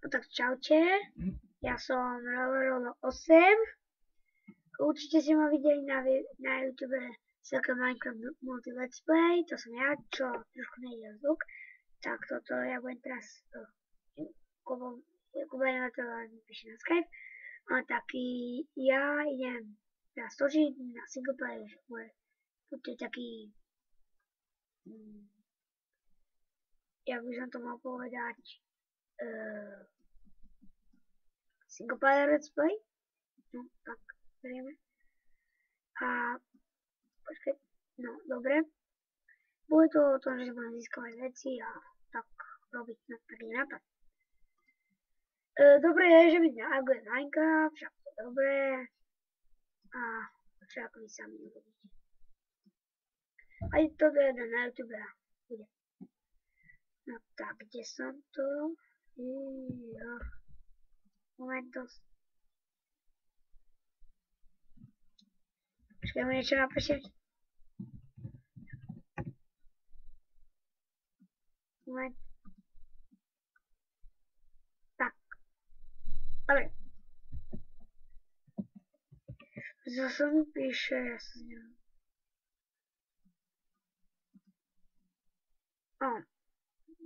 No tak čaute, ja som Rolo8. Určite ste ma videli na YouTube celkem Minecraft Multi Let's Play, to som ja, čo trošku nejde zvuk. Tak toto ja budem teraz budem na to píše na Skype. Taký ja idem teraz točiť na single player, to je taký jak by som to mal povedať, single player let's play. No, tak, berieme. A, počkaj, no, dobre. Bude to o tom, že budem získavať veci a tak robiť taký nápad. Dobre je, že mi neaguje Minecraft, však to je dobré. A však vy sami uvidíte. Aj toto je na YouTube bude. No tak, kde som to? Momentos. Počkaj, mi niečo napíšem. Moment. Tak. Dobre. Zase mi píše, ja sa neviem.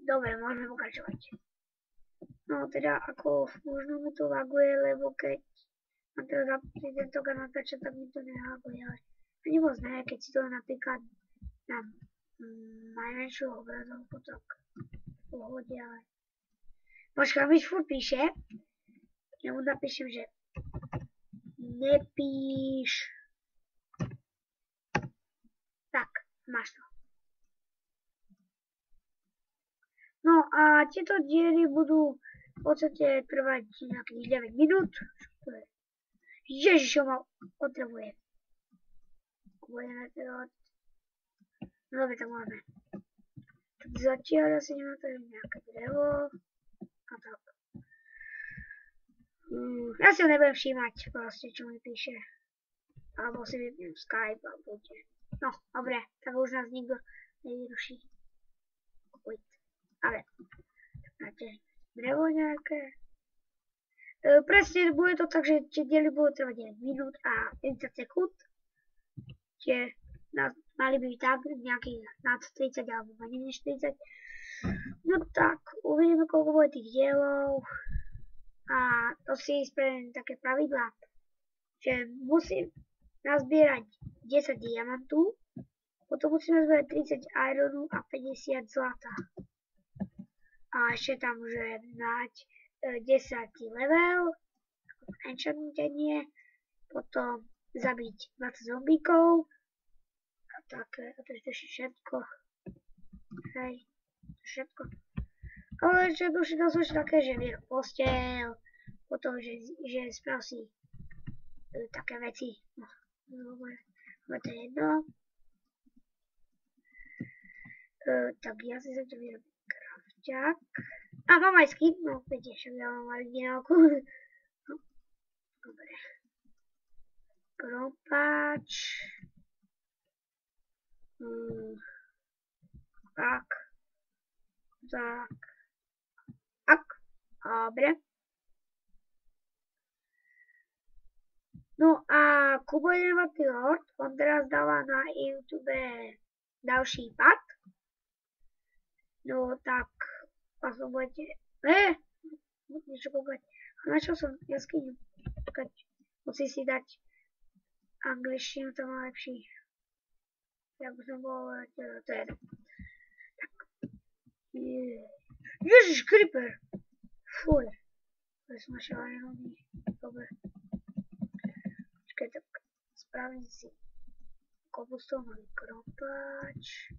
Dobre, môžeme pokračovať. No teda, ako možno mi to laguje, lebo keď mám teraz zapnutý tento kanál natáčať, tak mi to nelaguje, ale ani moc ne, keď si to napríklad na najmenšiu obrazovku, tak v pohode, ale možka mi furt píše, ja mu napíšem, že nepíš. Tak, máš to. No a tieto diely budú v podstate trvať nejakých 9 minút. Ježišo ma potrebuje. Budeme teda... No dobre, tak máme. Tak zatiaľ asi nemá to nejaké drevo. A tak. Ja si ho nebudem všímať, proste, čo mi píše. Alebo si vypnem Skype, alebo bude. No, dobre, tak už nás nikto nevyruší. Wait. Ale, máte drevo nejaké. Presne bude to tak, že tie diely budú trvať 9 minút a 30 sekúnd. Tie mali by byť tak nejakých nad 30 alebo menej než 30. No tak, uvidíme, koľko bude tých dielov. A to si spravím také pravidlá, že musím nazbierať 10 diamantu, potom musím nazbierať 30 ironu a 50 zlata. A ešte tam, že mať 10 level, enchantenie, potom zabiť 20 zombíkov, a také, a to je všetko. Hej, to je všetko. Ale čo to sú také, že vie posteľ, potom, že sprav si také veci. No, to je jedno. Tak ja si zatiaľ vyrobím krafťák. A mám aj skin, no viete, však ja mám originálku. No, dobre. Krompáč. Tak. Dobre. No a Kubo 11. Lord, on teraz dáva na YouTube ďalší pad. No tak, vlastne budete... niečo kúkať. A načal som jaskyňu. Musím si dať angličtinu, to má lepší. Ja by som bol... to je to. Tak. Ježiš, creeper! Fuj. To som našiel aj nový. Dobre. Počkaj, tak spravím si kobustonový krompáč.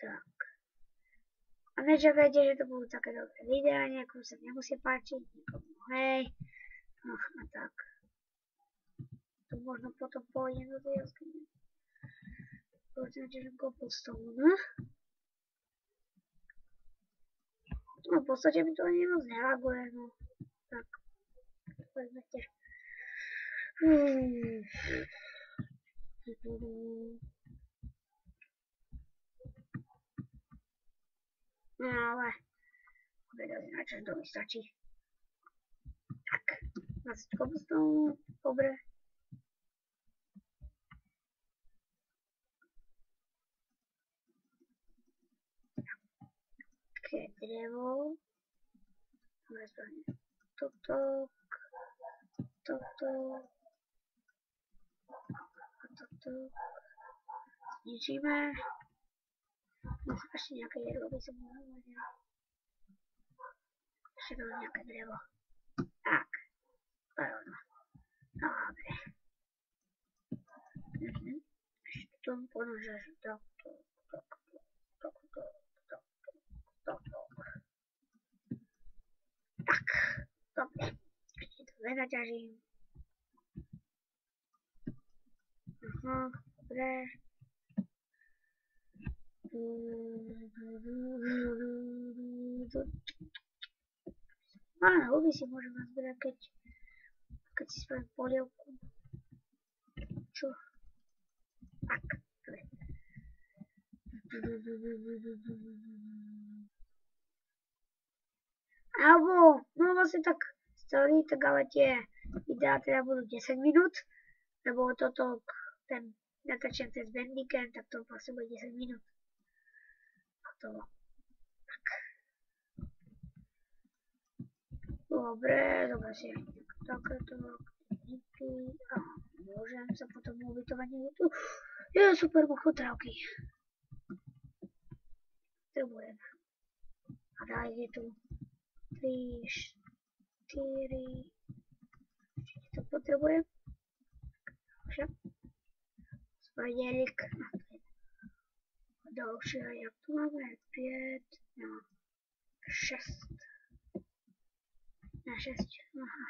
Tak. A nečakajte, že to budú také dobré videá, niekomu sa nemusí páčiť, niekomu hej. No a tak. To možno potom pôjdem do tej jaskyne. Povedzme, že cobblestone. No v podstate mi to ani moc nelaguje, no. Tak. Povedzmete. No ale načo to mi stačí. Tak, 20 cobblestone, dobre. Také drevo. Dobre, spravíme toto. A toto. Zničíme. No, ešte nejaké jedlo by som mohla hodil. Ešte to nejaké drevo. Tak. Rovno. Dobre. Ešte to podľa, že takto. Tak. Dobre. Ešte to zaťažím. Aha, dobre. Áno, huby si môžem nazbierať, keď si spravím polievku. Čo? Tak, dobre. Alebo, no vlastne tak story, tak ale tie videá teda budú 10 minút, lebo toto, ten natáčam cez Bandicam, tak to vlastne bude 10 minút. Hotovo. Tak. Dobre si takéto aktivity. A môžem sa potom ubytovať niekde tu. Je super mochotrávky. Potrebujem. A daj je tu 3, 4. Ešte to potrebujem. Však. Spojelik. Dalšie, jak tu máme? 5, no 6. Na 6, aha.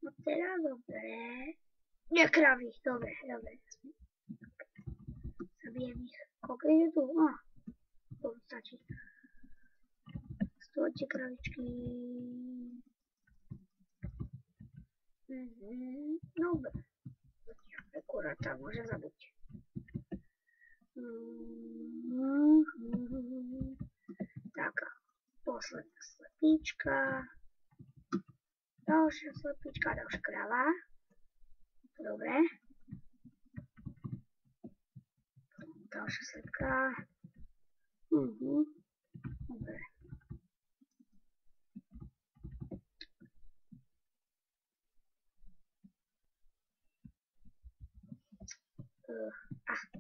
No teda dobre. Nekravy, dobre. Zabijem ich. Koľko je tu? No, to stačí. Stojte kravičky. Dobre. Akurát tam môžem zabiť. Tak, posledná slepíčka. Ďalšia slepíčka, ďalšia kráva. Dobre. Ďalšia slepka. Dobre.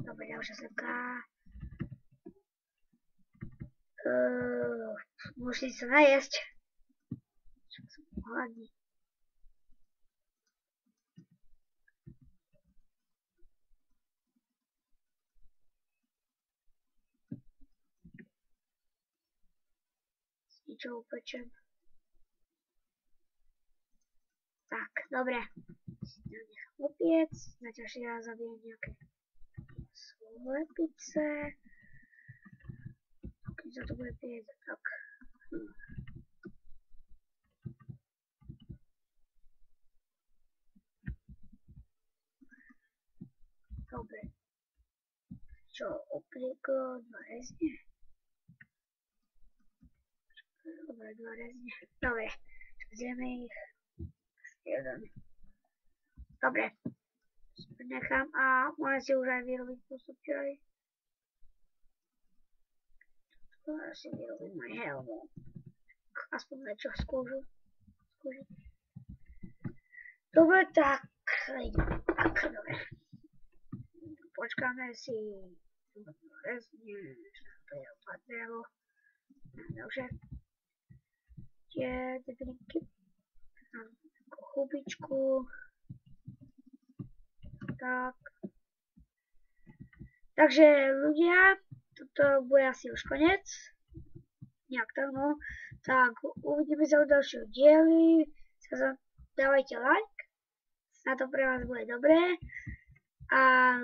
Dobre, ďalšia slepka. Musím sa najesť. Však som hladný. S ničou upečem. Tak, dobre. Nechám opiec. Zatiaľ si ja zabijem nejaké slepice. Keď sa to bude piec, tak. Dobre. Čo, oplieko, 2 rezne? Dobre, 2 rezne. Dobre, zjeme ich. Jeden. Dobre. Nechám a môžem si už aj vyrobiť postupy aj. Môžem si vyrobiť moje helmu. Aspoň niečo skúžiť. Dobre, tak. Tak, dobre. Počkáme si. Rezne. To je opadrevo. Dobre. Tie drinky. Chubičku. Tak. Takže ľudia, toto bude asi už koniec. Nejak tak, no. Tak, uvidíme sa u ďalšieho diely. Dávajte like. Na to pre vás bude dobré. A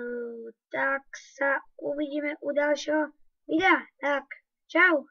tak sa uvidíme u ďalšieho videa. Tak, čau.